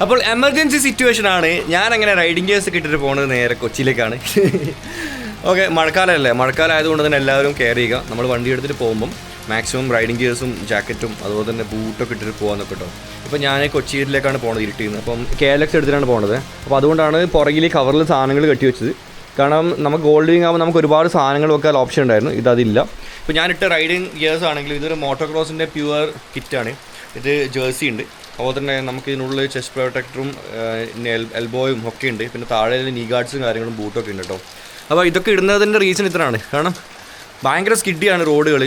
അപ്പോൾ emergency situation ആണ്. ഞാനങ്ങനെ റൈഡിങ് ഗിയേഴ്സ് ഒക്കെ ഇട്ടിട്ട് പോകുന്നത് നേരെ കൊച്ചിയിലേക്കാണ്. ഓക്കെ, മഴക്കാലമല്ലേ, മഴക്കാലം ആയതുകൊണ്ട് തന്നെ എല്ലാവരും കെയർ ചെയ്യുക. നമ്മൾ വണ്ടി എടുത്തിട്ട് പോകുമ്പം മാക്സിമം റൈഡിങ് ഗിയേഴ്സും ജാക്കറ്റും അതുപോലെ തന്നെ ബൂട്ടൊക്കെ ഇട്ടിട്ട് പോകാനൊക്കെ കേട്ടോ. ഇപ്പോൾ ഞാൻ കൊച്ചിയിലേക്കാണ് പോകുന്നത് ഇരുട്ടിന്ന്. അപ്പം KLX എടുത്തിട്ടാണ് പോകുന്നത്. അപ്പോൾ അതുകൊണ്ടാണ് പുറകിൽ കവറിൽ സാധനങ്ങൾ കെട്ടി വെച്ചത്. കാരണം നമുക്ക് ഗോൾഡ് വിങ് ആകുമ്പോൾ നമുക്ക് ഒരുപാട് സാധനങ്ങൾ വെക്കാൻ ഓപ്ഷൻ ഉണ്ടായിരുന്നു, ഇതതില്ല. ഇപ്പോൾ ഞാനിട്ട് റൈഡിങ് ഗിയേഴ്സ് ആണെങ്കിൽ ഇതൊരു മോട്ടോക്രോസിൻ്റെ പ്യുവർ കിറ്റാണ്. ഇത് ജേഴ്സി ഉണ്ട്, അതുപോലെ തന്നെ നമുക്ക് ഇതിനുള്ളിൽ ചെസ്റ്റ് പ്രൊട്ടക്ടറും എൽബോയും ഒക്കെ ഉണ്ട്. പിന്നെ താഴെ നീ ഗാർഡ്സും കാര്യങ്ങളും ബൂട്ടൊക്കെ ഉണ്ട് കേട്ടോ. അപ്പോൾ ഇതൊക്കെ ഇടുന്നതിൻ്റെ റീസൺ ഇത്രയാണ്. കാരണം ഭയങ്കര സ്കിഡിയാണ് റോഡുകൾ,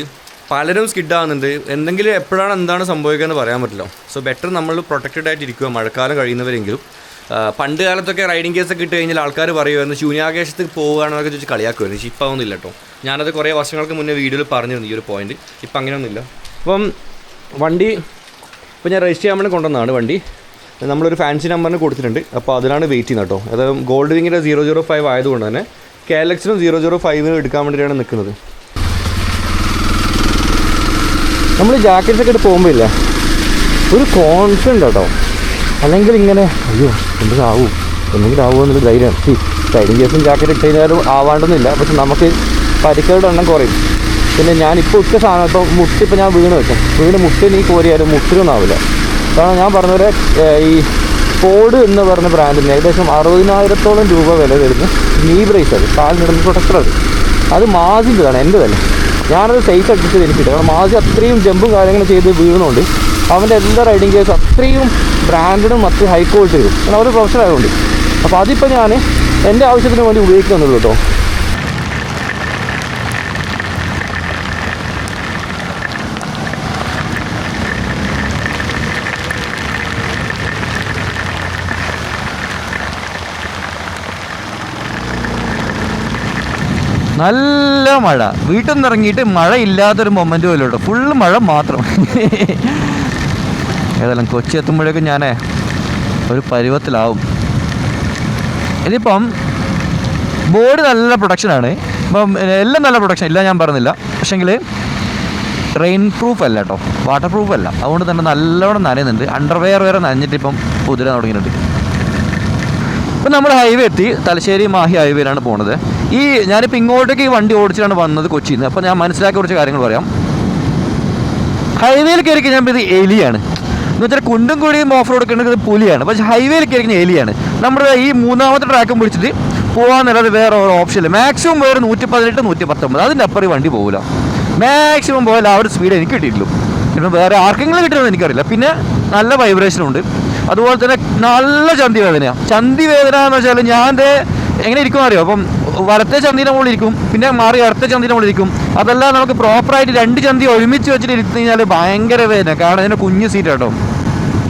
പലരും സ്കിഡാകുന്നുണ്ട്. എന്തെങ്കിലും എപ്പോഴാണ് എന്താണ് സംഭവിക്കുക എന്ന് പറയാൻ പറ്റില്ല. സോ ബെറ്റർ നമ്മൾ പ്രൊട്ടക്റ്റഡ് ആയിട്ടിരിക്കുക മഴക്കാലം കഴിയുന്നവരെങ്കിലും. പണ്ട് കാലത്തൊക്കെ റൈഡിങ് കേസൊക്കെ ഇട്ട് കഴിഞ്ഞാൽ ആൾക്കാർ പറയുമായിരുന്നു ശൂന്യാകാശത്ത് പോകുകയാണെന്നൊക്കെ ചോദിച്ച് കളിയാക്കുമായിരുന്നു. പക്ഷേ ഇപ്പോൾ ഒന്നുമില്ല കേട്ടോ. ഞാനത് കുറേ വർഷങ്ങൾക്ക് മുന്നേ വീഡിയോയിൽ പറഞ്ഞിരുന്നു ഈ ഒരു പോയിന്റ്. ഇപ്പം അങ്ങനെയൊന്നുമില്ല. അപ്പം വണ്ടി ഇപ്പോൾ ഞാൻ രജിസ്റ്റർ ചെയ്യാൻ വേണ്ടി കൊണ്ടുവന്നതാണ് വണ്ടി. നമ്മളൊരു ഫാൻസി നമ്പറിന് കൊടുത്തിട്ടുണ്ട്. അപ്പോൾ അതിലാണ് വെയിറ്റ് ചെയ്യുന്നത് കേട്ടോ. അത് ഗോൾഡ് വിങ്ങിൻ്റെ 005 ആയതുകൊണ്ട് തന്നെ KLXനും 005 എടുക്കാൻ വേണ്ടിയിട്ടാണ് നിൽക്കുന്നത്. നമ്മൾ ജാക്കറ്റ്സ് ഒക്കെ ഇട്ട് പോകുമ്പോൾ ഇല്ല ഒരു കോൺഫിഡൻറ്റ് കേട്ടോ. അല്ലെങ്കിൽ ഇങ്ങനെ അയ്യോ എന്തെങ്കിലും ആവും എന്നൊരു ധൈര്യം. റൈഡിങ് ഗിയേഴ്സും ജാക്കറ്റ് ഇട്ട് കഴിഞ്ഞാലും ആവാണ്ടൊന്നുമില്ല. പക്ഷെ നമുക്ക് പരിക്കുകളുടെ എണ്ണം കുറയും. പിന്നെ ഞാനിപ്പോൾ ഇട്ട സാധനം ഇപ്പോൾ മുട്ടിപ്പോൾ ഞാൻ വീണ് മുട്ടി നീ കോരിയാലും മുട്ടിലൊന്നും ആവില്ല. കാരണം ഞാൻ പറഞ്ഞവരെ ഈ ഫോർഡ് എന്ന് പറഞ്ഞ ബ്രാൻഡിന് ഏകദേശം 60,000-ഓളം രൂപ വില വരുന്ന നീ ബ്രേസ്, അത് കാലിനിടുന്ന പ്രൊട്ടക്ടർ, അത് മാസിൻ്റെതാണ്, എൻ്റെ തന്നെ. ഞാനത് സൈസ് അഡ്ജസ്റ്റ് ചെയ്ത് എനിക്കിട്ട്. കാരണം മാസി അത്രയും ജമ്പും കാര്യങ്ങളും ചെയ്ത് വീഴുന്നുണ്ട്. അവൻ്റെ എല്ലാ റൈഡിങ് ഗിയേഴ്സും അത്രയും ബ്രാൻഡഡും അത്രയും ഹൈ ക്വാളിറ്റി വരും. കാരണം അവർ പ്രൊഫഷണൽ ആയതുകൊണ്ട്. അപ്പോൾ അതിപ്പോൾ ഞാൻ എൻ്റെ ആവശ്യത്തിന് വേണ്ടി ഉപയോഗിക്കുന്നുള്ളൂ കേട്ടോ. നല്ല മഴ, വീട്ടിൽ നിന്ന് ഇറങ്ങിയിട്ട് മഴ ഇല്ലാത്തൊരു മൊമെൻറ്റ് പോലും കേട്ടോ. ഫുള്ള് മഴ മാത്രം. ഏതായാലും കൊച്ചി എത്തുമ്പോഴേക്കും ഞാൻ ഒരു പരുവത്തിലാവും. ഇതിപ്പം ബോർഡ് നല്ല പ്രൊട്ടക്ഷനാണ്. ഇപ്പം എല്ലാം നല്ല പ്രൊട്ടക്ഷൻ ഇല്ല ഞാൻ പറഞ്ഞില്ല. പക്ഷേങ്കിൽ റെയിൻ പ്രൂഫ് അല്ല കേട്ടോ, വാട്ടർ പ്രൂഫ് അല്ല. അതുകൊണ്ട് തന്നെ നല്ലോണം നനയുന്നുണ്ട്. അണ്ടർവെയർ വരെ നനഞ്ഞിട്ട് ഇപ്പം കുതിര തുടങ്ങിയിട്ടുണ്ട്. ഇപ്പം നമ്മൾ ഹൈവേ എത്തി, തലശ്ശേരി മാഹി ഹൈവേയിലാണ് പോകുന്നത്. ഞാനിപ്പോൾ ഇങ്ങോട്ടേക്ക് ഈ വണ്ടി ഓടിച്ചിട്ടാണ് വന്നത് കൊച്ചിയിൽ നിന്ന്. അപ്പോൾ ഞാൻ മനസ്സിലാക്കിയ കുറച്ച് കാര്യങ്ങൾ പറയാം. ഹൈവേയിൽ കയറി കഴിഞ്ഞാൽ ഇത് എലിയാണ് എന്ന് വെച്ചാൽ കുണ്ടും കൂടിയും ഓഫ് റോഡ് എടുക്കുന്നത് പുലിയാണ്. പക്ഷേ ഹൈവേയിൽ കയറി കഴിഞ്ഞാൽ എലിയാണ്. നമ്മുടെ ഈ മൂന്നാമത്തെ ട്രാക്കും പിടിച്ചിട്ട് പോകാമെന്നുള്ളത് വേറെ ഒരു ഓപ്ഷനില്ല. മാക്സിമം വേറെ 118, 119, അതിൻ്റെ അപ്പുറം വണ്ടി പോകില്ല. മാക്സിമം പോയാൽ ആ ഒരു സ്പീഡ് എനിക്ക് കിട്ടിയിട്ടുള്ളൂ. പിന്നെ വേറെ ആർക്കെങ്കിലും കിട്ടുമെന്ന് എനിക്കറിയില്ല. പിന്നെ നല്ല വൈബ്രേഷനുണ്ട്. അതുപോലെ തന്നെ നല്ല ചന്തി വേദനയാണ്. ചന്തി വേദന എന്ന് വെച്ചാൽ ഞാൻ എങ്ങനെ ഇരിക്കും അറിയോ? അപ്പം വലത്തെ ചന്തിൻ്റെ മുകളിൽ ഇരിക്കും, പിന്നെ മാറി അടുത്ത ചന്തിൻ്റെ മുകളിൽ ഇരിക്കും. അതെല്ലാം നമുക്ക് പ്രോപ്പറായിട്ട് 2 ചന്തി ഒരുമിച്ച് വെച്ചിട്ട് ഇരുത്തി കഴിഞ്ഞാൽ ഭയങ്കര വേദന. കാരണം ഇതിൻ്റെ കുഞ്ഞ് സീറ്റ് കേട്ടോ.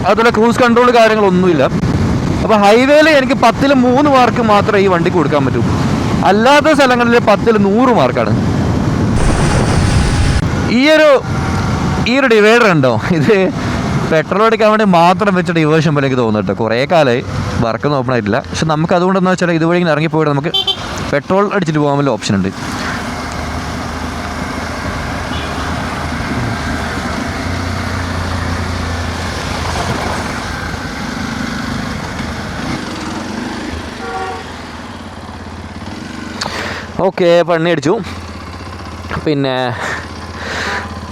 അതുപോലെ ക്രൂസ് കൺട്രോൾ കാര്യങ്ങളൊന്നുമില്ല. അപ്പോൾ ഹൈവേയിൽ എനിക്ക് 10-ൽ 3 മാർക്ക് മാത്രമേ ഈ വണ്ടിക്ക് കൊടുക്കാൻ പറ്റൂ. അല്ലാത്ത സ്ഥലങ്ങളിൽ 10-ൽ 100 മാർക്കാണ്. ഈ ഒരു ഡിവൈഡർ ഉണ്ടോ, ഇത് പെട്രോൾ അടിക്കാൻ വേണ്ടി മാത്രം വെച്ച ഡിവേഴ്ഷൻ പോലെ എനിക്ക് തോന്നുന്നു കേട്ടോ. കുറേ കാലമായി വർക്കൊന്നും ഓപ്പൺ ആയിട്ടില്ല. പക്ഷെ നമുക്ക് അതുകൊണ്ടെന്ന് വെച്ചാൽ ഇതുവഴി ഇങ്ങനെ ഇറങ്ങിപ്പോയിട്ട് നമുക്ക് പെട്രോൾ അടിച്ചിട്ട് പോകാൻ വല്ല ഓപ്ഷൻ ഉണ്ട്. ഓക്കെ, പണി അടിച്ചു. പിന്നെ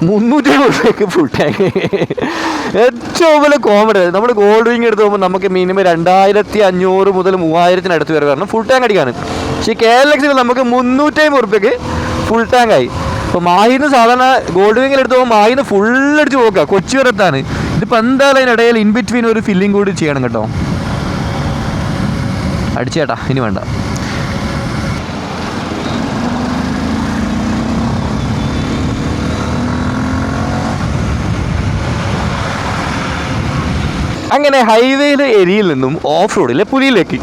350 രൂപയ്ക്ക് ഫുൾ ടാങ്ക്. ഏറ്റവും വലിയ കോമഡി. നമ്മൾ ഗോൾഡ് വിങ് എടുത്ത് പോകുമ്പോൾ നമുക്ക് മിനിമം 2,500 മുതൽ 3,000 വരെ വരണം ഫുൾ ടാങ്ക് അടിക്കാൻ. പക്ഷേ KLXൽ നമുക്ക് 350 രൂപയ്ക്ക് ഫുൾ ടാങ്കായി. ഇപ്പോൾ മാഹിന്ന് സാധാരണ ഗോൾഡ് വിങ്ങിൽ എടുത്ത് പോകുമ്പോൾ മാഹിന്ന് ഫുള്ളടിച്ച് പോക്കുക കൊച്ചി വരെ എത്താണ്. ഇതിപ്പോൾ എന്തായാലും അതിനിടയിൽ ഇൻ ബിറ്റ്വീൻ ഒരു ഫില്ലിംഗ് കൂടി ചെയ്യണം കേട്ടോ. അടിച്ചേട്ടാ, ഇനി വേണ്ട. അങ്ങനെ ഹൈവേയിൽ ഏരിയയിൽ നിന്നും ഓഫ് റോഡിലെ പുലിയിലേക്ക്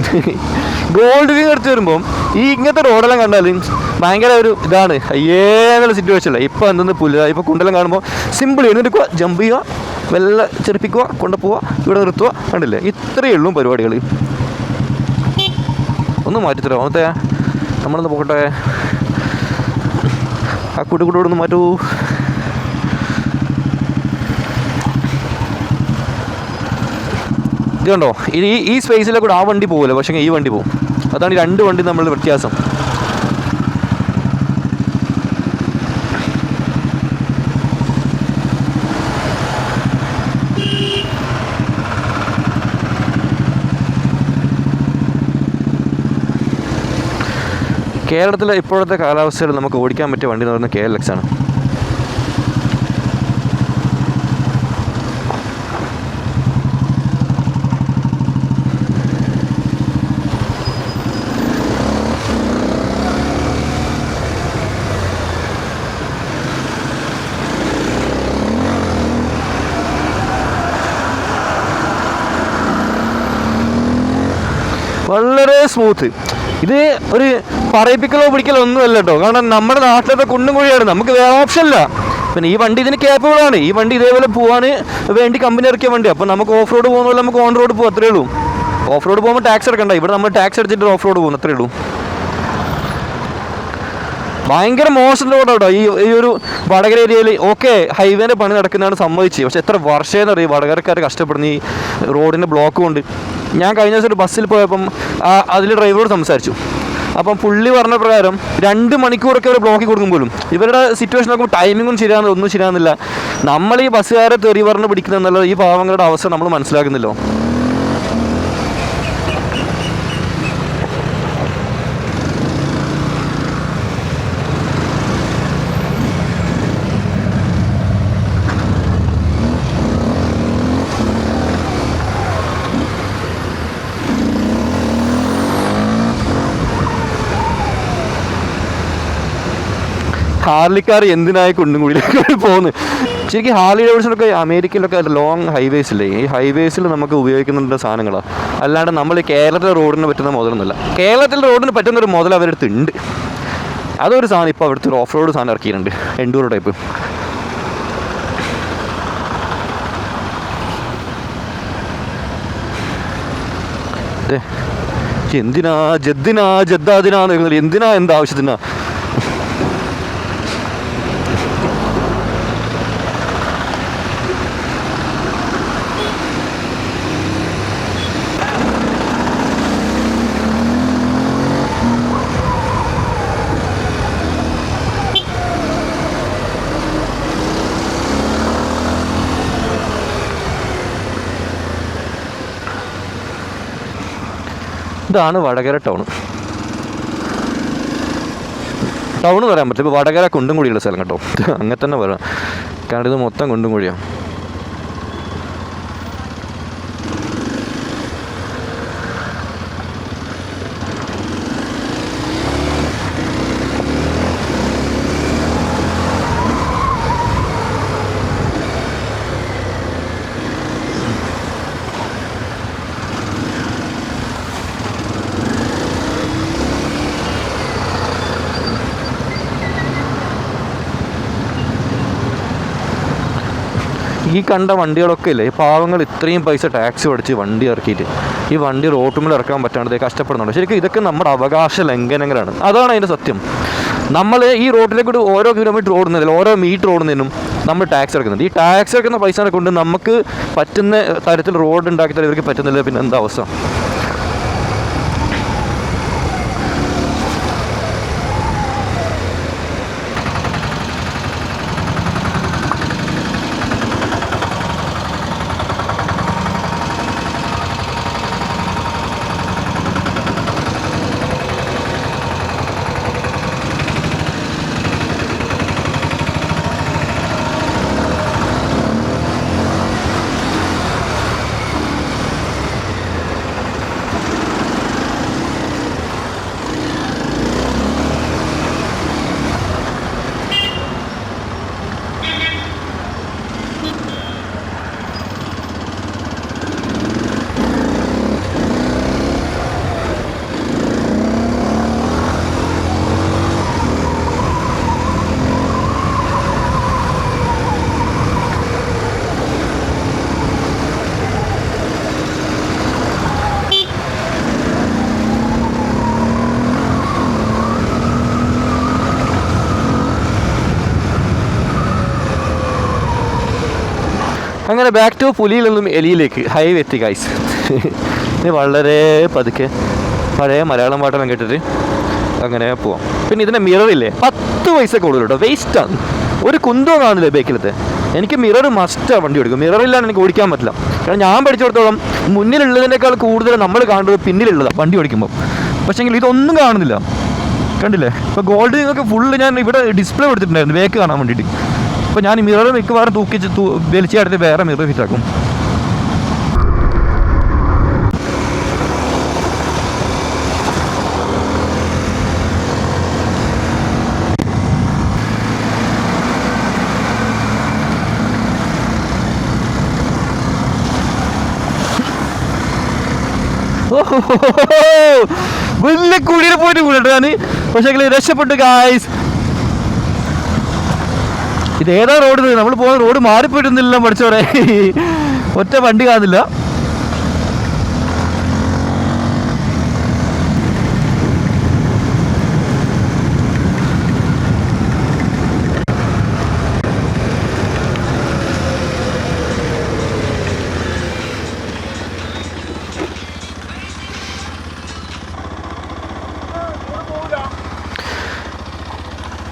ഗോൾഡ് വിങ് എടുത്ത് വരുമ്പം ഇങ്ങനത്തെ റോഡെല്ലാം കണ്ടാലും ഭയങ്കര ഒരു ഇതാണ്, അയ്യേ എന്നുള്ള സിറ്റുവേഷൻ അല്ല. ഇപ്പോൾ എന്തെന്ന് പുല്ല്, ഇപ്പോൾ കുണ്ടെല്ലാം കാണുമ്പോൾ സിമ്പിൾ എഴുന്നേൽക്കുക, ജമ്പ് ചെയ്യുക, വെല്ല ചെറുപ്പിക്കുക, കൊണ്ടുപോവുക, ഇവിടെ നിർത്തുക, കണ്ടില്ലേ? ഇത്രയേ ഉള്ളൂ പരിപാടികൾ. ഒന്ന് മാറ്റിത്തരോ മറ്റേ നമ്മളൊന്ന് പോകട്ടെ, ആ കൂട്ടുകൂട്ടോടൊന്ന് മാറ്റൂ. ഇത് കണ്ടോ, ഈ സ്പേസിലെ കൂടെ ആ വണ്ടി പോകില്ല, പക്ഷേ ഈ വണ്ടി പോകും. അതാണ് ഈ രണ്ട് വണ്ടി തമ്മിലുള്ള വ്യത്യാസം. കേരളത്തിലെ ഇപ്പോഴത്തെ കാലാവസ്ഥയിൽ നമുക്ക് ഓടിക്കാൻ പറ്റിയ വണ്ടി എന്ന് പറയുന്നത് KLX ആണ്. വളരെ സ്മൂത്ത്. ഇത് ഒരു പറയിപ്പിക്കലോ പിടിക്കലോ ഒന്നുമല്ല കേട്ടോ. കാരണം നമ്മുടെ നാട്ടിലത്തെ കുണ്ടും കുഴിയാണ്, നമുക്ക് വേറെ ഓപ്ഷനില്ല. പിന്നെ ഈ വണ്ടി ഇതിന് കേപ്പബിളാണ്. ഈ വണ്ടി ഇതേപോലെ പോകാൻ വേണ്ടി കമ്പനി ഇറക്കിയ വണ്ടി. അപ്പോൾ നമുക്ക് ഓഫ് റോഡ് പോകുന്ന പോലെ നമുക്ക് ഓൺ റോഡ് പോകും, അത്രേ ഉള്ളൂ. ഓഫ് റോഡ് പോകുമ്പോൾ ടാക്സ് എടുക്കണ്ട. ഇവിടെ നമ്മൾ ടാക്സ് അടിച്ചിട്ട് ഓഫ് റോഡ് പോകുന്നു, അത്രേ ഉള്ളൂ. ഭയങ്കര മോശം റോഡാണ് കേട്ടോ ഈ ഒരു വടകര ഏരിയയിൽ. ഓക്കെ, ഹൈവേൻ്റെ പണി നടക്കുന്നതാണ് സമ്മതിച്ച്, പക്ഷെ എത്ര വർഷമെന്ന് അറിയും വടകരക്കാർ കഷ്ടപ്പെടുന്ന ഈ റോഡിൻ്റെ ബ്ലോക്ക് കൊണ്ട്. ഞാൻ കഴിഞ്ഞ ദിവസം ഒരു ബസ്സിൽ പോയപ്പം അതിൽ ഡ്രൈവറോട് സംസാരിച്ചു. അപ്പം പുള്ളി പറഞ്ഞ പ്രകാരം 2 മണിക്കൂറൊക്കെ അവർ ബ്ലോക്കിൽ കൊടുക്കും പോലും. ഇവരുടെ സിറ്റുവേഷൻ നോക്കുമ്പോൾ ടൈമിങ്ങും ശരിയാകുന്നില്ല, ഒന്നും ശരിയാകുന്നില്ല. നമ്മൾ ഈ ബസ്സുകാരെ തെറി പറഞ്ഞ് പിടിക്കുന്നതെന്നല്ല ഈ പാവങ്ങളുടെ അവസ്ഥ നമ്മൾ മനസ്സിലാക്കുന്നില്ലോ. ഹാർലിക്കാർ എന്തിനായി കുണ്ടും കുഴിയിലേക്ക് പോകുന്നത്? ശരിക്കും ഹാർലി ഡേവിഡ്സണൊക്കെ അമേരിക്കയിലൊക്കെ ലോങ് ഹൈവേസ് ഇല്ലേ, ഈ ഹൈവേസിൽ നമുക്ക് ഉപയോഗിക്കുന്നുണ്ട് സാധനങ്ങളാണ്. അല്ലാണ്ട് നമ്മൾ കേരളത്തിലെ റോഡിന് പറ്റുന്ന മുതലൊന്നുമില്ല. കേരളത്തിലെ റോഡിന് പറ്റുന്നൊരു മുതൽ അവരുടെ ഉണ്ട്. അതൊരു സാധനം ഇപ്പോൾ അവിടുത്തെ ഒരു ഓഫ് റോഡ് സാധനം ഇറക്കിയിട്ടുണ്ട്, എൻഡൂറോ ടൈപ്പ്. എന്തിനാ ജദ്ദാദിനാന്ന് എന്തിനാ, എന്താവശ്യത്തിനാ? ഇതാണ് വടകര ടൗൺ എന്ന് പറയാൻ പറ്റില്ല. ഇപ്പോൾ വടകര കുണ്ടും കുഴിയുള്ള സ്ഥലം കേട്ടോ, അങ്ങനെ തന്നെ പറയാം. കാരണം ഇത് മൊത്തം കുണ്ടും കുഴിയാണ്. ഈ കണ്ട വണ്ടികളൊക്കെ ഇല്ലേ, ഈ പാവങ്ങൾ ഇത്രയും പൈസ ടാക്സ് അടിച്ച് വണ്ടി ഇറക്കിയിട്ട് ഈ വണ്ടി റോട്ടുമിൽ ഇറക്കാൻ പറ്റാണ്ട് കഷ്ടപ്പെടുന്നുണ്ട്. ശരിക്കും ഇതൊക്കെ നമ്മുടെ അവകാശ ലംഘനങ്ങളാണ്. അതാണ് അതിൻ്റെ സത്യം. നമ്മൾ ഈ റോഡിലേക്കൂടി ഓരോ കിലോമീറ്റർ ഓടുന്നതിൽ ഓരോ മീറ്റർ ഓടുന്നതിനും നമ്മൾ ടാക്സ് ഇറക്കുന്നുണ്ട്. ഈ ടാക്സ് ഇറക്കുന്ന പൈസനെ കൊണ്ട് നമുക്ക് പറ്റുന്ന തരത്തിൽ റോഡ് ഉണ്ടാക്കി തരാൻ ഇവർക്ക് പറ്റുന്നില്ല. പിന്നെ എന്താ അവസ്ഥ? അങ്ങനെ ബാക്ക് ടു പുലിയിൽ നിന്നും എലിയിലേക്ക് ഹൈവേ എത്തി ഗൈസ്. ഇനി വളരെ പതുക്കെ പഴയ മലയാളം പാട്ടെല്ലാം കേട്ടിട്ട് അങ്ങനെ പോവാം. പിന്നെ ഇതിൻ്റെ മിററില്ലേ 10 പൈസ കൂടുതൽ കേട്ടോ, വേസ്റ്റാണ്. ഒരു കുന്തോ കാണില്ലേ ബേക്കിലത്തെ. എനിക്ക് മിറർ മസ്റ്റാണ് വണ്ടി ഓടിക്കും. മിററില്ലാണ്ട് എനിക്ക് ഓടിക്കാൻ പറ്റില്ല. കാരണം ഞാൻ പഠിച്ചിടത്തോളം മുന്നിലുള്ളതിനേക്കാൾ കൂടുതൽ നമ്മൾ കാണുന്നത് പിന്നിലുള്ളതാണ് വണ്ടി ഓടിക്കുമ്പോൾ. പക്ഷേങ്കിൽ ഇതൊന്നും കാണുന്നില്ല, കണ്ടില്ലേ? ഇപ്പോൾ ഗോൾഡ് നിങ്ങൾക്ക് ഫുള്ള് ഞാൻ ഇവിടെ ഡിസ്പ്ലേ കൊടുത്തിട്ടുണ്ടായിരുന്നു ബേക്ക് കാണാൻ വേണ്ടിയിട്ട്. അപ്പോൾ ഞാൻ മിറർ മിക്കവാറും വലിച്ചെടുത്ത് വേറെ മിറർ ഫിറ്റാക്കും. വലിയ കുഴിയിൽ പോയിട്ട് കൂടട്ടോ ഞാൻ. പക്ഷേ രക്ഷപ്പെട്ടു ഗായ്സ്. ഇതേതാ റോഡ്? നമ്മൾ പോകുന്ന റോഡ് മാറിപ്പോയിട്ടൊന്നുമില്ല പഠിച്ചോടെ. ഒറ്റ വണ്ടി കാണുന്നില്ല.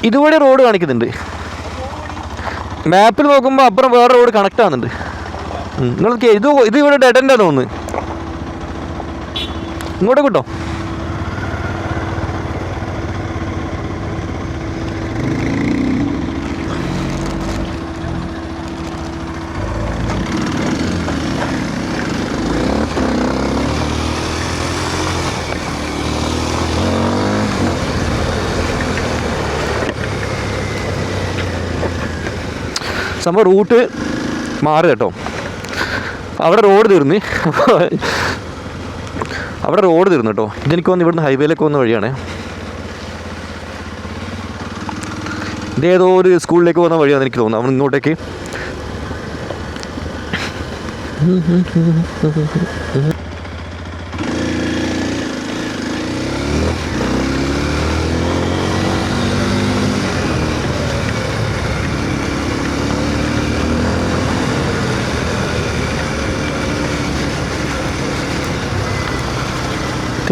ഇതുവഴി റോഡ് കാണിക്കുന്നുണ്ട്. മാപ്പിൽ നോക്കുമ്പോൾ അപ്പുറം വേറെ റോഡ് കണക്ട് ആകുന്നുണ്ട്. നിങ്ങൾക്ക് ഇത് ഇവിടെ ഡെഡ് എൻഡാ തോന്നുന്നു. ഇങ്ങോട്ട് കിട്ടോ? സംഭവം റൂട്ട് മാറി കേട്ടോ. അവിടെ റോഡ് തീർന്ന് കേട്ടോ. ഇതെനിക്ക് വന്ന് ഇവിടുന്ന് ഹൈവേയിലേക്ക് പോകുന്ന വഴിയാണ്. ഇതേതോ ഒരു സ്കൂളിലേക്ക് പോകുന്ന വഴിയാണെന്ന് എനിക്ക് തോന്നുന്നു. അവൻ ഇങ്ങോട്ടേക്ക്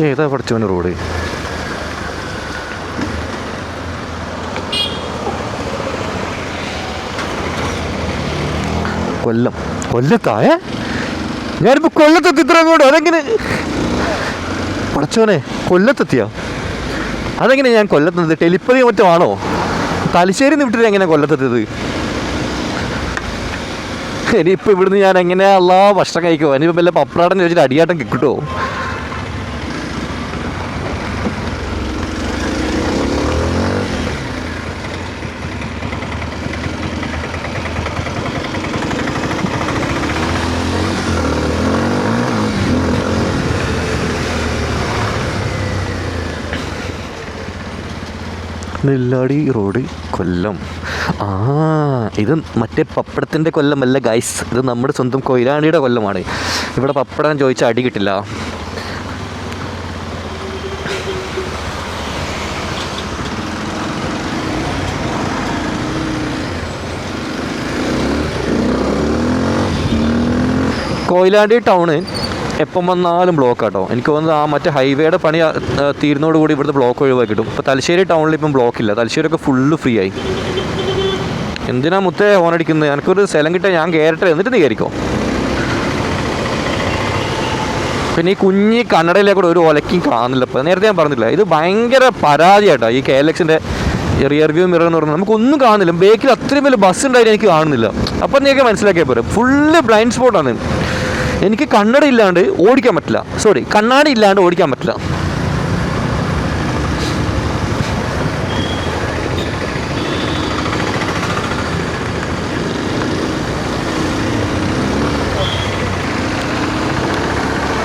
ഏതാ പഠിച്ചവൻ്റെ റോഡ്? കൊല്ലത്തായ ഞാനിപ്പോൾ കൊല്ലത്തെത്തി. ഇത്ര അങ്ങോട്ട് അതെങ്ങനെ പഠിച്ചവനെ? കൊല്ലത്തെത്തിയാ? അതെങ്ങനെ ഞാൻ കൊല്ലത്തെത്തി? ടെലിപ്പതി മറ്റോ ആണോ? തലശ്ശേരി വിട്ടിട്ട് എങ്ങനെയാണ് കൊല്ലത്തെത്തിയത്? ഇനിയിപ്പോൾ ഇവിടുന്ന് ഞാൻ എങ്ങനെയാ ഭക്ഷണം കഴിക്കുമോ? ഇനിയിപ്പോൾ വല്ല പപ്പടാടം ചോദിച്ചിട്ട് അടിയാട്ടം കിട്ടുമോ? നെല്ലാടി റോഡ് കൊല്ലം. ഇത് മറ്റേ പപ്പടത്തിൻ്റെ കൊല്ലമല്ല ഗൈസ്, ഇത് നമ്മുടെ സ്വന്തം കൊയിലാണ്ടിയുടെ കൊല്ലമാണ്. ഇവിടെ പപ്പടം ചോദിച്ചാൽ അടി കിട്ടില്ല. കൊയിലാണ്ടി ടൗണ് എപ്പം വന്നാലും ബ്ലോക്ക് കേട്ടോ. എനിക്ക് തോന്നുന്നത് ആ മറ്റേ ഹൈവേയുടെ പണി തീരുന്നതോടുകൂടി ഇവിടുത്തെ ബ്ലോക്ക് ഒഴിവാക്കി കിട്ടും. ഇപ്പോൾ തലശ്ശേരി ടൗണിൽ ഇപ്പം ബ്ലോക്കില്ല. തലശ്ശേരിയൊക്കെ ഫുള്ള് ഫ്രീ ആയി. എന്തിനാ മുത്തേ ഓണടിക്കുന്നത്? എനിക്കൊരു സ്ഥലം കിട്ടാൻ ഞാൻ കയറട്ടെ, എന്നിട്ട് നീ കയറിക്കോ. പിന്നെ ഈ കുഞ്ഞി കന്നഡയിലേക്കൂടെ ഒരു ഒലക്കും കാണുന്നില്ല. ഇപ്പോൾ നേരത്തെ ഞാൻ പറഞ്ഞില്ല, ഇത് ഭയങ്കര പരാതിയായിട്ടോ ഈ KLXൻ്റെ റിയർ വ്യൂ മിറർ എന്ന് പറഞ്ഞാൽ നമുക്കൊന്നും കാണുന്നില്ല. ബേക്കിൽ അത്രയും വലിയ ബസ് ഉണ്ടായിട്ട് എനിക്ക് കാണുന്നില്ല. അപ്പം നീയൊക്കെ മനസ്സിലാക്കിയാൽ പോരെ, ഫുള്ള് ബ്ലൈൻഡ് സ്പോട്ടാണ്. എനിക്ക് കണ്ണട ഇല്ലാണ്ട് ഓടിക്കാൻ പറ്റില്ല. കണ്ണാടി ഇല്ലാണ്ട് ഓടിക്കാൻ പറ്റില്ല.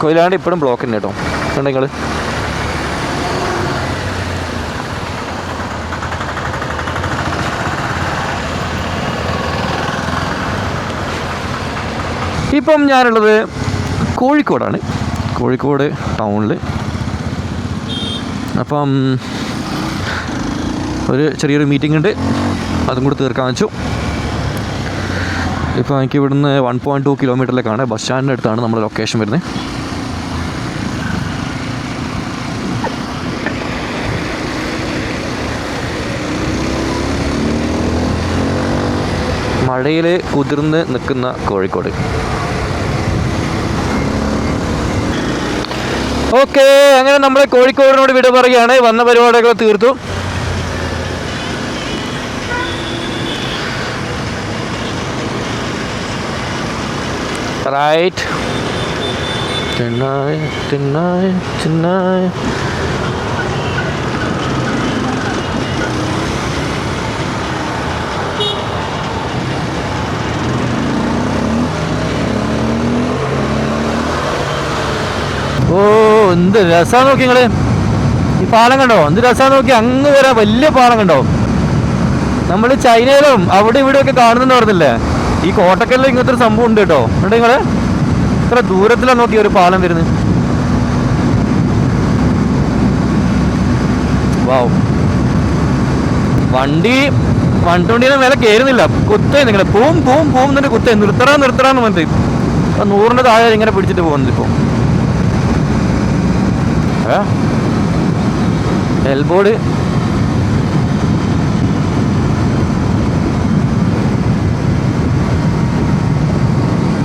കൊയിലാണ്ട് ഇപ്പോഴും ബ്ലോക്ക് തന്നെ കേട്ടോ. കണ്ടോ നിങ്ങൾ? ഇപ്പം ഞാനുള്ളത് കോഴിക്കോടാണ്. കോഴിക്കോട് ടൗണിൽ. അപ്പം ഒരു ചെറിയൊരു മീറ്റിംഗ് ഉണ്ട്, അതും കൂടി തീർക്കാൻ വെച്ചു. ഇപ്പോൾ എനിക്ക് ഇവിടുന്ന് 1.2 കിലോമീറ്ററിലേക്കാണ്. ബസ് സ്റ്റാൻഡിൻ്റെ അടുത്താണ് നമ്മുടെ ലൊക്കേഷൻ വരുന്നത്. മഴയിൽ കുതിർന്ന് നിൽക്കുന്ന കോഴിക്കോട്. ഓക്കെ, അങ്ങനെ നമ്മൾ കോഴിക്കോടിനോട് വിട പറയുകയാണ്. വന്ന പരിപാടികളൊക്കെ തീർത്തു. റൈറ്റ്. ഓ, എന്ത് രസമാണ് നോക്കി നിങ്ങൾ. ഈ പാലം കണ്ടോ? എന്ത് രസമാണ് നോക്കി. അങ്ങ് വരെ വലിയ പാലം കണ്ടോ? നമ്മൾ ചൈനയിലും അവിടെ ഇവിടെയൊക്കെ കാണുന്നുണ്ട് പറഞ്ഞില്ലേ? ഈ കോട്ടക്കലിൽ ഇങ്ങനത്തെ ഒരു സംഭവം ഉണ്ട് കേട്ടോ. എന്നിട്ട് നിങ്ങൾ ഇത്ര ദൂരത്തിലാണ് നോക്കി ഒരു പാലം വരുന്നത്. വാവ്. വണ്ടി 120 മേലെ കയറുന്നില്ല. കുത്തേ നിങ്ങളെ പൂവും പൂവും പൂവും എന്നിട്ട് കുത്തേ നിർത്തറാന്ന് പറഞ്ഞിട്ട് 100ന്റെ താഴെ ഇങ്ങനെ പിടിച്ചിട്ട് പോകുന്നത്. ഇപ്പോൾ എൽബോർഡ്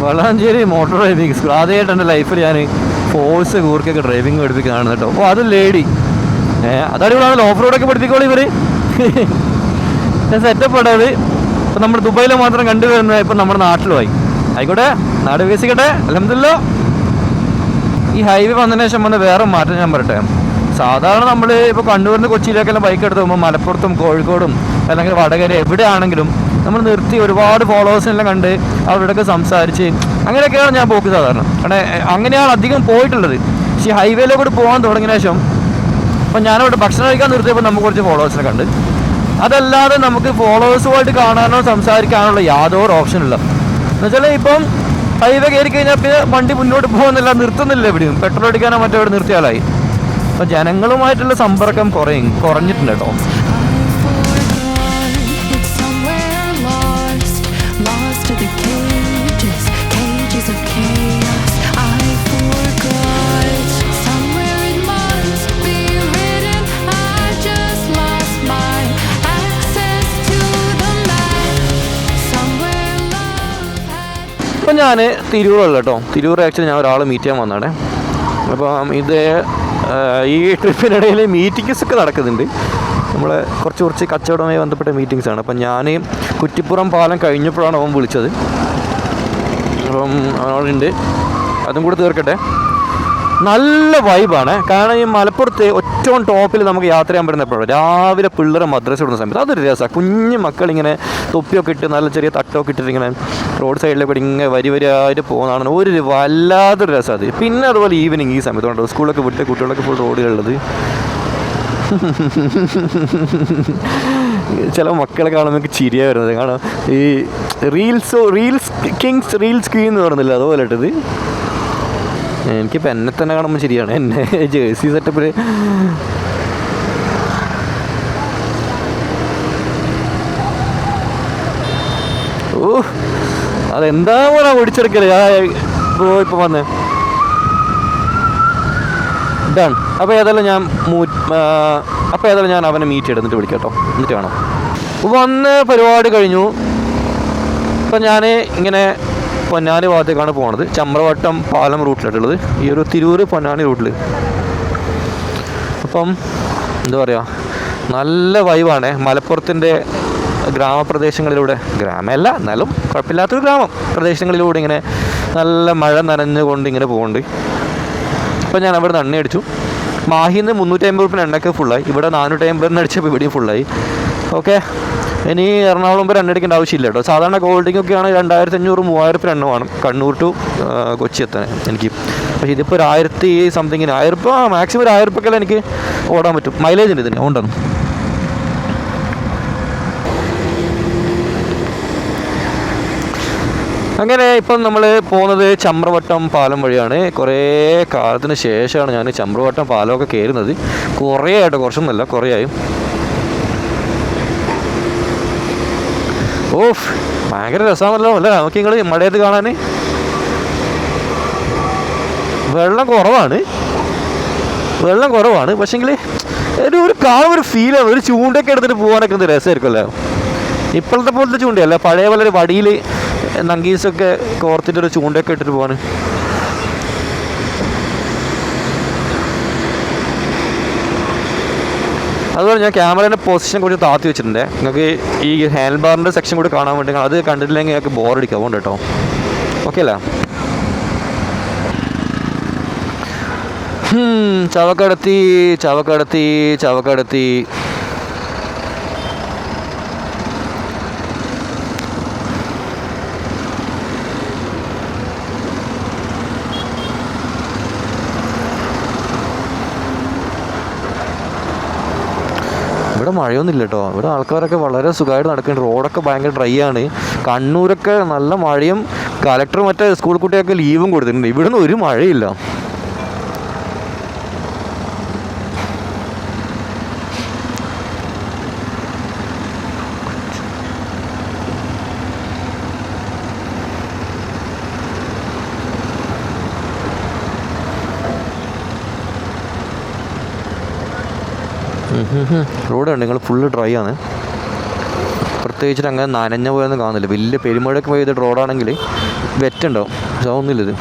വളാഞ്ചേരി മോട്ടോർ ഡ്രൈവിംഗ് സ്കൂൾ. ആദ്യമായിട്ട് എൻ്റെ ലൈഫിൽ ഞാൻ ഫോഴ്സ് കൂർക്കൊക്കെ ഡ്രൈവിംഗ് പഠിപ്പിക്കുകയാണ് കേട്ടോ. അപ്പോൾ അത് ലേഡി അതടിപൊളിയാണല്ലോ. ഓഫ് റോഡൊക്കെ പഠിപ്പിക്കോളൂ ഇവർ. സെറ്റപ്പ് ഇടത് ഇപ്പം നമ്മൾ ദുബൈയിൽ മാത്രം കണ്ടുവരുന്നത് ഇപ്പം നമ്മുടെ നാട്ടിലുമായി. ആയിക്കോട്ടെ, നാട് വികസിക്കട്ടെ. അൽഹംദുലില്ലാ. ഈ ഹൈവേ വന്നതിന് ശേഷം വന്ന് വേറെ മാറ്റം ഞാൻ പറയട്ടെ. സാധാരണ നമ്മൾ ഇപ്പോൾ കണ്ണൂരിൽ കൊച്ചിയിലേക്കെല്ലാം ബൈക്ക് എടുത്ത് പോകുമ്പോൾ മലപ്പുറത്തും കോഴിക്കോടും അല്ലെങ്കിൽ വടകര എവിടെയാണെങ്കിലും നമ്മൾ നിർത്തി ഒരുപാട് ഫോളോവേഴ്സിനെല്ലാം കണ്ട് അവരോടൊക്കെ സംസാരിച്ച് അങ്ങനെയൊക്കെയാണ് ഞാൻ പോക്ക് സാധാരണ. കാരണം അങ്ങനെയാണ് അധികം പോയിട്ടുള്ളത്. പക്ഷേ ഹൈവേയിലൂടെ പോകാൻ തുടങ്ങിയ ശേഷം അപ്പം ഞാനവിടെ ഭക്ഷണം കഴിക്കാൻ നിർത്തിയപ്പോൾ നമുക്ക് കുറച്ച് ഫോളോവേഴ്സിനെ കണ്ട്. അതല്ലാതെ നമുക്ക് ഫോളോവേഴ്സുമായിട്ട് കാണാനോ സംസാരിക്കാനുള്ള യാതൊരു ഓപ്ഷനില്ല. എന്നുവെച്ചാൽ ഇപ്പം ഹൈവേ കയറി കഴിഞ്ഞാൽ പിന്നെ വണ്ടി മുന്നോട്ട് പോകുന്നില്ല, നിർത്തുന്നില്ല എവിടെയും. പെട്രോൾ അടിക്കാനോ മറ്റോ ഇവിടെ നിർത്തിയാലായി. അപ്പോൾ ജനങ്ങളുമായിട്ടുള്ള സമ്പർക്കം കുറഞ്ഞിട്ടുണ്ട് കേട്ടോ. ഇപ്പം ഞാൻ തിരൂറുള്ള കേട്ടോ. തിരൂർ ആക്ച്വലി ഞാൻ ഒരാളെ മീറ്റ് ചെയ്യാൻ വന്നതാണ്. അപ്പം ഇത് ഈ ട്രിപ്പിനിടയിൽ മീറ്റിങ്സ് ഒക്കെ നടക്കുന്നുണ്ട്. നമ്മൾ കുറച്ച് കച്ചവടവുമായി ബന്ധപ്പെട്ട മീറ്റിങ്സാണ്. അപ്പം ഞാൻ കുറ്റിപ്പുറം പാലം കഴിഞ്ഞപ്പോഴാണ് അവൻ വിളിച്ചത്. അപ്പം അവനുണ്ട്, അതും കൂടെ തീർക്കട്ടെ. നല്ല വൈബാണ്. കാരണം ഈ മലപ്പുറത്ത് ഏറ്റവും ടോപ്പിൽ നമുക്ക് യാത്ര ചെയ്യാൻ പറ്റുന്ന എപ്പോഴും രാവിലെ പിള്ളേരെ മദ്രസ ഇടുന്ന സമയത്ത് അതൊരു രസമാണ്. കുഞ്ഞു മക്കളിങ്ങനെ തൊപ്പിയൊക്കെ ഇട്ട് നല്ല ചെറിയ തട്ടമൊക്കെ ഇട്ടിട്ട് ഇങ്ങനെ റോഡ് സൈഡിലേക്ക് ഇങ്ങനെ വരിയായിട്ട് പോകുന്നതാണ് ഒരു വല്ലാത്തൊരു രസം അത്. പിന്നെ അതുപോലെ ഈവനിങ് ഈ സമയത്ത് കൊണ്ടോ സ്കൂളൊക്കെ വിട്ട് കുട്ടികളൊക്കെ ഫുൾ റോഡുകളുള്ളത്. ചില മക്കളെ കാണുമ്പോൾ എനിക്ക് ചിരിയാണ് വരുന്നത്. കാരണം ഈ റീൽസ് ക്വീൻ എന്ന് പറഞ്ഞില്ല, അതുപോലെ ഇട്ടത്. എനിക്കിപ്പോൾ എന്നെ തന്നെ കാണുമ്പോൾ ശരിയാണ്. എന്നെ ജേഴ്സി സെറ്റപ്പിൽ ഓ അതെന്താ പോലെ ഓടിച്ചെടുക്കല്. ഇപ്പോൾ വന്നേ ഡൺ. അപ്പോൾ ഏതായാലും ഞാൻ അവനെ മീറ്റ് എടുത്തിട്ട് വിളിക്കാം കേട്ടോ. എന്നിട്ട് വേണം വന്ന് പരിപാടി കഴിഞ്ഞു. ഇപ്പം ഞാൻ ഇങ്ങനെ പൊന്നാനി ഭാഗത്തേക്കാണ് പോണത്. ചമ്രവട്ടം പാലം റൂട്ടിലായിട്ടുള്ളത്, ഈ ഒരു തിരൂർ പൊന്നാനി റൂട്ടിൽ. അപ്പം എന്താ പറയുക, നല്ല വൈബാണ്. മലപ്പുറത്തിൻ്റെ ഗ്രാമപ്രദേശങ്ങളിലൂടെ, ഗ്രാമമല്ല എന്നാലും കുഴപ്പമില്ലാത്തൊരു പ്രദേശങ്ങളിലൂടെ ഇങ്ങനെ നല്ല മഴ നനഞ്ഞുകൊണ്ട് ഇങ്ങനെ പോകുന്നുണ്ട്. അപ്പം ഞാൻ അവിടെ നിന്ന് എണ്ണ അടിച്ചു. മാഹിന്ന് 350 രൂപ എണ്ണയ്ക്ക് ഫുള്ളായി. ഇവിടെ 450 അടിച്ചപ്പോൾ ഇവിടെയും ഫുള്ളായി. ഓക്കെ, ഇനി എറണാകുളം വരെ എണ്ണ അടിക്കേണ്ട ആവശ്യമില്ല കേട്ടോ. സാധാരണ ഗോൾഡിങ്ങൊക്കെയാണ് 2500-3000 എണ്ണ വേണം കണ്ണൂർ ടു കൊച്ചി എത്താൻ എനിക്ക്. പക്ഷേ ഇതിപ്പോൾ ഒരു 1000 സംതിങ്ങിന് 1000 രൂപ, മാക്സിമം ഒരു 1000 രൂപയ്ക്കെല്ലാം എനിക്ക് ഓടാൻ പറ്റും. മൈലേജ് ഉണ്ട് ഇതിന്, ഉണ്ടെന്ന്. അങ്ങനെ ഇപ്പം നമ്മൾ പോകുന്നത് ചമ്രവട്ടം പാലം വഴിയാണ്. കുറേ കാലത്തിന് ശേഷമാണ് ഞാൻ ചമ്രവട്ടം പാലമൊക്കെ കയറുന്നത്. കുറേ ആയിട്ട്, കുറച്ചൊന്നുമല്ല, കുറേ ആയി. ഓഫ് ഭയങ്കര രസമാണല്ലോ അല്ലേ നമുക്ക് നിങ്ങൾ മഴയത്ത് കാണാൻ. വെള്ളം കുറവാണ് പക്ഷേങ്കിൽ ഒരു കാണുമ്പോൾ ഒരു ഫീലാണ്. ഒരു ചൂണ്ടൊക്കെ എടുത്തിട്ട് പോകാനൊക്കെ എന്ത് രസമായിരിക്കുമല്ലോ. ഇപ്പോഴത്തെ പോലത്തെ ചൂണ്ടയല്ല, പഴയ പോലെ ഒരു വടിയിൽ നങ്കീസൊക്കെ കോർത്തിട്ടൊരു ചൂണ്ടയൊക്കെ ഇട്ടിട്ട് പോകാൻ. അതുപോലെ ഞാൻ ക്യാമറേൻ്റെ പൊസിഷൻ കൂടി താത്തി വെച്ചിട്ടുണ്ട്. നിങ്ങൾക്ക് ഈ ഹാൻഡ് ബാറിൻ്റെ സെക്ഷൻ കൂടി കാണാൻ വേണ്ടി, അത് കണ്ടിട്ടില്ലെങ്കിൽ ഞങ്ങൾക്ക് ബോറടിക്കും. അതുകൊണ്ട് കേട്ടോ, ഓക്കെ അല്ലേ. ചവക്കടത്തി ഇവിടെ മഴയൊന്നുമില്ല കേട്ടോ. ഇവിടെ ആൾക്കാരൊക്കെ വളരെ സുഖമായിട്ട് നടക്കുന്നുണ്ട്. റോഡൊക്കെ ഭയങ്കര ഡ്രൈ ആണ്. കണ്ണൂരൊക്കെ നല്ല മഴയും കലക്ടർ മറ്റേ സ്കൂൾ കുട്ടികൾക്ക് ലീവും കൊടുത്തിട്ടുണ്ട്. ഇവിടുന്ന് ഒരു മഴയില്ല. റോഡ് ഉണ്ട്, നിങ്ങൾ ഫുള്ള് ഡ്രൈ ആണ്. പ്രത്യേകിച്ചിട്ട് അങ്ങനെ നനഞ്ഞ പോയൊന്നും കാണുന്നില്ല. വലിയ പെരുമഴയൊക്കെ പോയത് റോഡാണെങ്കിൽ വെറ്റുണ്ടാവും, പക്ഷെ അതൊന്നുമില്ലത്.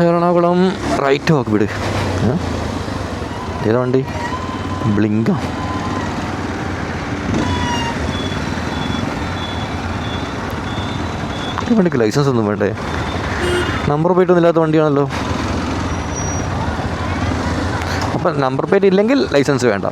എറണാകുളം റൈറ്റ് നോക്ക് വിട്. ഏതാ വണ്ടി? ബ്ലിങ്കാ. ഈ വണ്ടിക്ക് ലൈസൻസ് ഒന്നും വേണ്ടേ? നമ്പർ പ്ലേറ്റ് ഒന്നും ഇല്ലാത്ത വണ്ടിയാണല്ലോ. അപ്പം നമ്പർ പ്ലേറ്റ് ഇല്ലെങ്കിൽ ലൈസൻസ് വേണ്ട.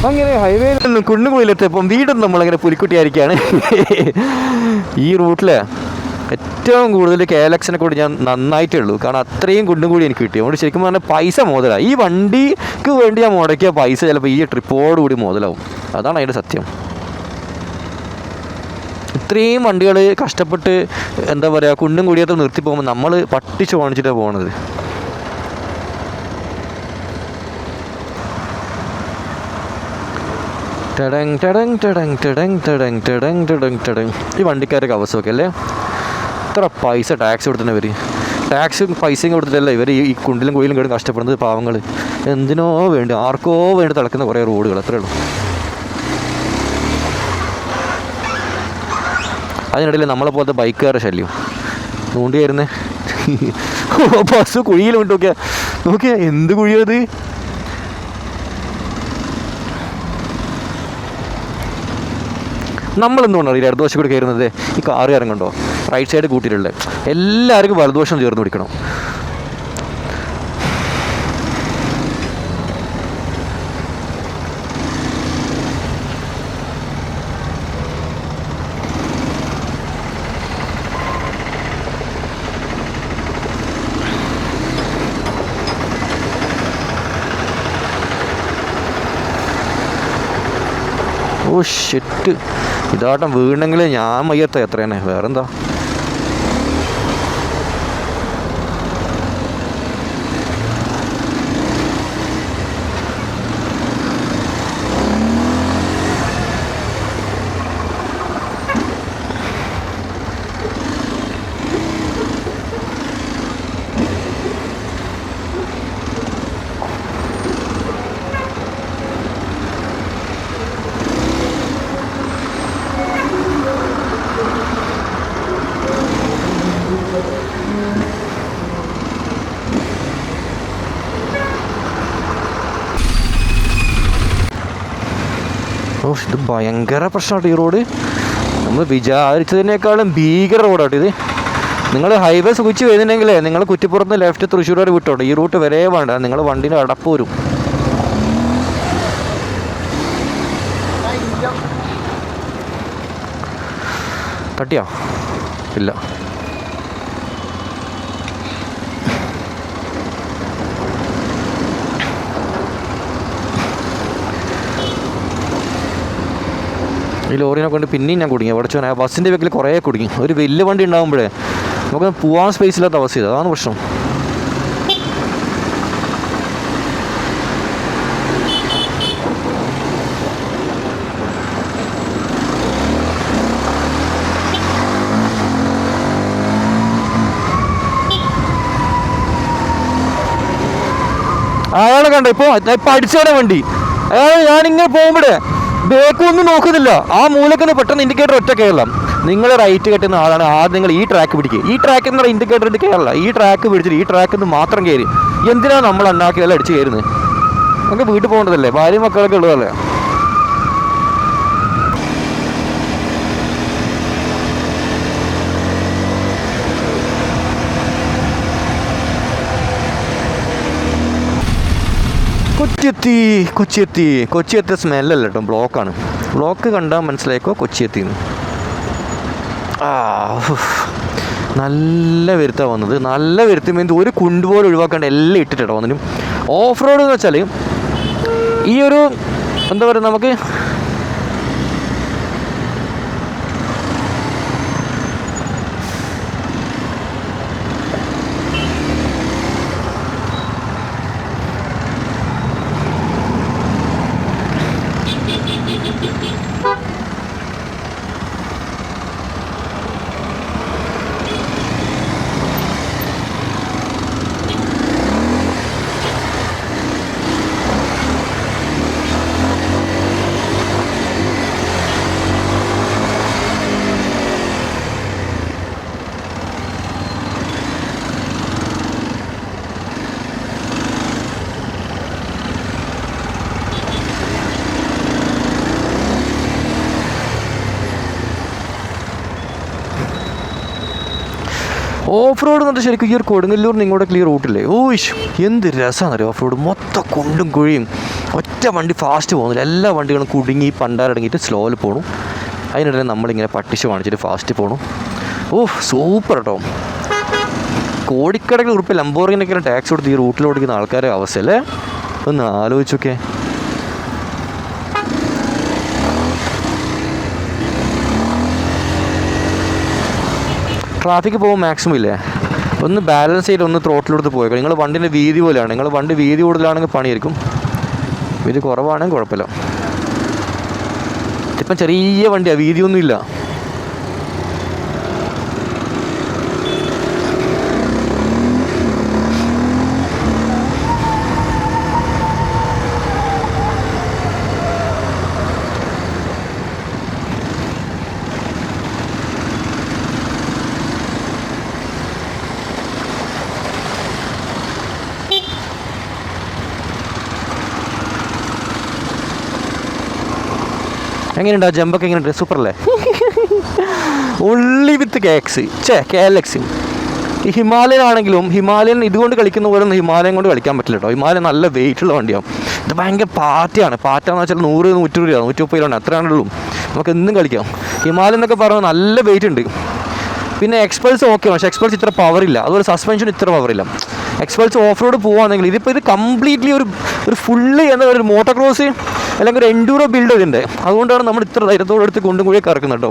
അങ്ങനെ ഹൈവേയിൽ നിന്നും കുന്നുകുഴിയിലെത്തിയപ്പം വീണ്ടും നമ്മളങ്ങനെ പുലിക്കുട്ടിയായിരിക്കുകയാണ്. ഈ റൂട്ടിൽ ഏറ്റവും കൂടുതൽ KLX കൂടി ഞാൻ നന്നായിട്ടേ ഉള്ളൂ. കാരണം അത്രയും കുണ്ടുകൂടി എനിക്ക് കിട്ടി. അതുകൊണ്ട് ശരിക്കും പറഞ്ഞാൽ പൈസ മുതലാണ്. ഈ വണ്ടിക്ക് വേണ്ടി ഞാൻ മുടക്കിയ പൈസ ചിലപ്പോൾ ഈ ട്രിപ്പോടുകൂടി മുതലാവും. അതാണ് അതിൻ്റെ സത്യം. ഇത്രയും വണ്ടികൾ കഷ്ടപ്പെട്ട് എന്താ പറയുക കുണ്ടും കൂടിയത്ത് നിർത്തി പോകുമ്പോൾ നമ്മൾ പട്ടിച്ച് കാണിച്ചിട്ടാണ് പോകുന്നത്. ടടങ് ടടങ് ടടങ് ടടങ് ടടങ് ടടങ് ടടങ് ടടങ്. ഈ വണ്ടിക്കാരൊക്കെ അവസ്ഥയൊക്കെ അല്ലേ? ഇത്ര പൈസ ടാക്സ് കൊടുത്തിട്ട് ഇവർ ടാക്സും പൈസയും കൊടുത്തിട്ടല്ല ഇവർ ഈ കുണ്ടിലും കുയിലും കേടും കഷ്ടപ്പെടുന്നത്. പാവങ്ങൾ എന്തിനോ വേണ്ടി ആർക്കോ വേണ്ടി തിളക്കുന്ന കുറേ റോഡുകൾ, അത്രേ ഉള്ളൂ. അതിനിടയിൽ നമ്മളെ പോലത്തെ ബൈക്കുകാരുടെ ശല്യം നോണ്ടിയായിരുന്നേ. ബസ് കുഴിയിൽ വിട്ട് നോക്കിയാ എന്ത് കുഴിയത്. നമ്മളെന്തുകൊണ്ടാണ് ഈ ഇടതുവശം കൂടി കയറുന്നത്? ഈ കാറ് ഇറങ്ങണ്ടോ? റൈറ്റ് സൈഡ് കൂട്ടിയിട്ടുള്ളത് എല്ലാവർക്കും വലതുവശം ചേർന്ന് പിടിക്കണം. ഓ ഷിറ്റ്, ഇതാട്ടം വീണെങ്കിൽ ഞാൻ മയ്യത്ത എത്രയാണ്. വേറെന്താ ഓ ഇത് ഭയങ്കര പ്രശ്നമാട്ടോ ഈ റോഡ്. നമ്മൾ വിചാരിച്ചതിനേക്കാളും ഭീകര റോഡാട്ടോ ഇത്. നിങ്ങൾ ഹൈവേ സുഖിച്ച് വരുന്നുണ്ടെങ്കിലേ നിങ്ങൾ കുറ്റിപ്പുറത്ത് ലെഫ്റ്റ് തൃശ്ശൂർ വരെ വിട്ടോട്ടെ, ഈ റൂട്ട് വരെ വേണ്ട, നിങ്ങൾ വണ്ടീൻ്റെ അടപ്പ് വരും. തട്ടിയോ? ഇല്ല. ഈ ലോറിനെ കൊണ്ട് പിന്നെയും ഞാൻ കുടുങ്ങി. അവിടെ ചോദിച്ചാൽ ബസ്സിൻ്റെ ബാക്കിൽ കുറേ കുടുങ്ങി. ഒരു വലിയ വണ്ടി ഉണ്ടാകുമ്പോഴേ നമുക്ക് പോകാൻ സ്പേസ് ഇല്ലാത്ത അവസ്ഥ ചെയ്തത്, അതാണ് പ്രശ്നം. അയാളെ കണ്ടോ ഇപ്പൊ അടിച്ചാണ് വണ്ടി. അയാൾ ഞാനിങ്ങനെ പോകുമ്പോഴേ ബേക്കൊന്നും നോക്കുന്നില്ല, ആ മൂലക്കൊന്ന് പെട്ടെന്ന് ഇൻഡിക്കേറ്റർ ഒറ്റ കയറലാം. നിങ്ങൾ റൈറ്റ് കെട്ടുന്ന ആളാണ്, ആദ്യം നിങ്ങൾ ഈ ട്രാക്ക് പിടിക്കുക. ഈ ട്രാക്കിൽ നിന്ന് ഇൻഡിക്കേറ്റർ ഇട്ട് കയറില്ല, ഈ ട്രാക്ക് പിടിച്ചിട്ട് ഈ ട്രാക്കിൽ നിന്ന് മാത്രം കയറി. എന്തിനാണ് നമ്മൾ അണ്ണാക്കിയതെല്ലാം അടിച്ച് കയറുന്നത്? നമുക്ക് വീട്ടിൽ പോകേണ്ടതല്ലേ, ഭാര്യ മക്കളൊക്കെ ഉള്ളതല്ലേ. കൊച്ചിയെത്തി സ്മെല്ലല്ല കേട്ടോ, ബ്ലോക്കാണ്. ബ്ലോക്ക് കണ്ടാൽ മനസ്സിലാക്കോ കൊച്ചിയെത്തിന്ന്. നല്ല വരുത്താണ് വന്നത്, നല്ല വരുത്ത് മീൻസ് ഒരു കുണ്ട് പോലെ ഒഴിവാക്കാണ്ട് എല്ലാം ഇട്ടിട്ടോ വന്നിനും. ഓഫ് റോഡ് എന്ന് വെച്ചാൽ ഈ ഒരു എന്താ പറയുക, നമുക്ക് ഓഫ് റോഡ് എന്നിട്ട് ശരിക്കും ഈ ഒരു കൊടുങ്ങല്ലൂരിന് ഇങ്ങോട്ട് ക്ലിയർ റൂട്ടില്ലേ. എന്ത് രസമാണെന്നറിയോ ഓഫ് റോഡ്. മൊത്തം കുണ്ടും കുഴിയും, ഒറ്റ വണ്ടി ഫാസ്റ്റ് പോകുന്നില്ല, എല്ലാ വണ്ടികളും കുടുങ്ങി പണ്ടാരടങ്ങിയിട്ട് സ്ലോയിൽ പോകണം. അതിനിടയിൽ നമ്മളിങ്ങനെ പട്ടിച്ച് കാണിച്ചിട്ട് ഫാസ്റ്റ് പോകണം. സൂപ്പർ കേട്ടോ. കോടിക്കണക്കിന് ഉറുപ്പിക ലംബോർഗിനൊക്കെ ടാക്സ് കൊടുത്ത് ഈ റൂട്ടിൽ ഓടിക്കുന്ന ആൾക്കാരുടെ അവസ്ഥയല്ലേ, ഒന്ന് ആലോചിച്ചൊക്കെ. ട്രാഫിക്ക് പോകുമ്പോൾ മാക്സിമം ഇല്ലേ ഒന്ന് ബാലൻസ് ചെയ്ത് ഒന്ന് ത്രോട്ടിലെടുത്ത് പോയേക്കാം. നിങ്ങൾ വണ്ടിൻ്റെ വീതി പോലെയാണ്, നിങ്ങൾ വണ്ടി വീതി കൂടുതലാണെങ്കിൽ പണിയായിരിക്കും, വീതി കുറവാണെങ്കിൽ കുഴപ്പമില്ല. ഇപ്പം ചെറിയ വണ്ടിയാണ്, വീതിയൊന്നുമില്ല. എങ്ങനെയുണ്ട് ആ ജമ്പൊക്കെ? എങ്ങനെയുണ്ട്? സൂപ്പറല്ലേ? ഉള്ളി വിത്ത് KLX. ഈ ഹിമാലയൻ ആണെങ്കിലും ഹിമാലയൻ ഇതുകൊണ്ട് കളിക്കുന്ന പോലെ ഒന്നും ഹിമാലയൻ കൊണ്ട് കളിക്കാൻ പറ്റില്ല കേട്ടോ. ഹിമാലയൻ നല്ല വെയിറ്റുള്ള വണ്ടിയാവും. ഇത് ഭയങ്കര പാറ്റയാണ്. പാറ്റാന്ന് വെച്ചാൽ 100-120 രൂപ 130 രൂപ അത്രയാണുള്ളൂ. നമുക്ക് എന്നും കളിക്കാം. ഹിമാലയൻ എന്നൊക്കെ പറഞ്ഞാൽ നല്ല വെയിറ്റ് ഉണ്ട്. പിന്നെ എക്സ്പൾസ് ഓക്കെ, പക്ഷേ എക്സ്പൾസ് ഇത്ര പവറില്ല, അതുപോലെ സസ്പെൻഷൻ ഇത്ര പവറില്ല. എക്സ്പൾസ് ഓഫ് റോഡ് പോകുകയാണെങ്കിൽ ഇതിപ്പോൾ ഇത് കംപ്ലീറ്റ്ലി ഒരു ഫുള്ളി എന്താ പറയുക, ഒരു മോട്ടോക്രോസ് അല്ലെങ്കിൽ ഒരു എൻഡൂറോ ബിൽഡ് ചെയ്തിട്ടുണ്ട്. അതുകൊണ്ടാണ് നമ്മൾ ഇത്ര ധൈര്യത്തോടെ എടുത്ത് കൊണ്ടും കൂടി കറക്കുന്നത് കേട്ടോ.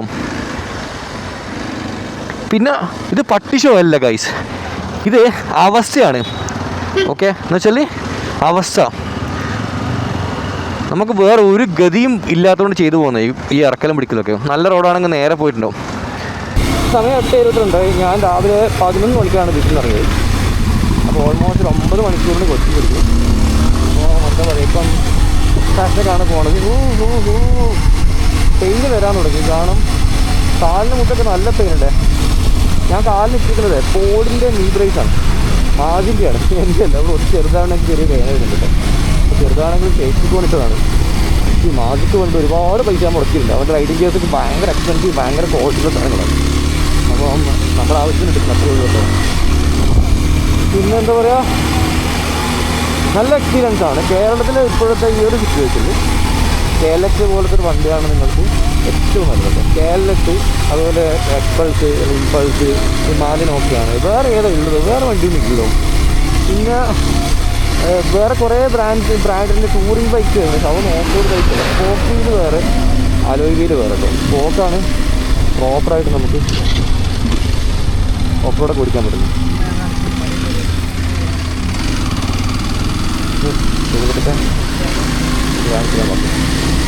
പിന്നെ ഇത് പട്ടിഷോ അല്ല ഗൈസ്, ഇത് അവസ്ഥയാണ്. ഓക്കെ എന്ന് വെച്ചാൽ അവസ്ഥ നമുക്ക് വേറെ ഒരു ഗതിയും ഇല്ലാത്തതുകൊണ്ട് ചെയ്തു പോകുന്നത് ഈ ഇറക്കലും പിടിക്കലൊക്കെ. നല്ല റോഡാണെങ്കിൽ നേരെ പോയിട്ടുണ്ടാവും. സമയം 8:22. ഞാൻ രാവിലെ 11 മണിക്കാണ് വീട്ടിൽ നിന്ന് ഇറങ്ങിയത്. അപ്പോൾ ഓൾമോസ്റ്റ് 9 മണിക്കൂറിന് കൊച്ചി പിടിക്കും. അപ്പോൾ എന്താ പറയുക, ഇപ്പം ഫാഷനൊക്കെയാണ് പോണത്. പെയിൻ വരാൻ തുടങ്ങി. കാരണം കാലിന് മുട്ടൊക്കെ നല്ല പെയിൻ ഉണ്ട്. ഞാൻ കാലിന് ഇട്ടിരിക്കുന്നത് പോളിൻ്റെ നീ ബ്രേസാണ്, മാജിൻ്റെയാണ്. എൻ്റെ അല്ല, അവിടെ ചെറുതാണെങ്കിൽ ചെറിയ വേദന വരുന്നുണ്ട്. ചെറുതാണെങ്കിൽ സേഫ്റ്റി കൊണ്ടിട്ടതാണ്. ഈ മാജിക്ക് കൊണ്ട് ഒരുപാട് പൈസ മുടക്കിയിട്ടുണ്ട്. അവൻ്റെ റൈഡിങ് ഗിയേഴ്സൊക്കെ ഭയങ്കര എക്സ്പെൻസീവ്, ഭയങ്കര ക്വാളിറ്റിയുള്ള സാധനങ്ങളാണ്. അപ്പം നമ്മുടെ ആവശ്യത്തിന് എടുക്കണം അത്രേ ഉള്ളൂ കേട്ടോ. പിന്നെ എന്താ പറയുക, നല്ല എക്സ്പീരിയൻസ് ആണ്. കേരളത്തിൽ ഇപ്പോഴത്തെ ഈ ഒരു സിറ്റുവേഷനിൽ KLX പോലത്തെ ഒരു വണ്ടിയാണ് നിങ്ങൾക്ക് ഏറ്റവും നല്ലത്. KLX, അതുപോലെ എക്സ്പൾസ്, ഇമ്പൾസ്, ഹിമാലയനൊക്കെയാണ്. വേറെ ഏതാ ഉള്ളത്? വേറെ വണ്ടിയൊന്നും ഇല്ലല്ലോ. പിന്നെ വേറെ കുറേ ബ്രാൻഡിൻ്റെ ടൂറിങ് ബൈക്ക് ഉണ്ട്. അവൻ off road bike, spoke wheel വേറെ, അലോയ് വീല് വേറെ കേട്ടോ. സ്പോക്കാണ് പ്രോപ്പറായിട്ട് നമുക്ക് ഓഫ് റോഡൊക്കെ ഓടിക്കാൻ പറ്റുന്നു.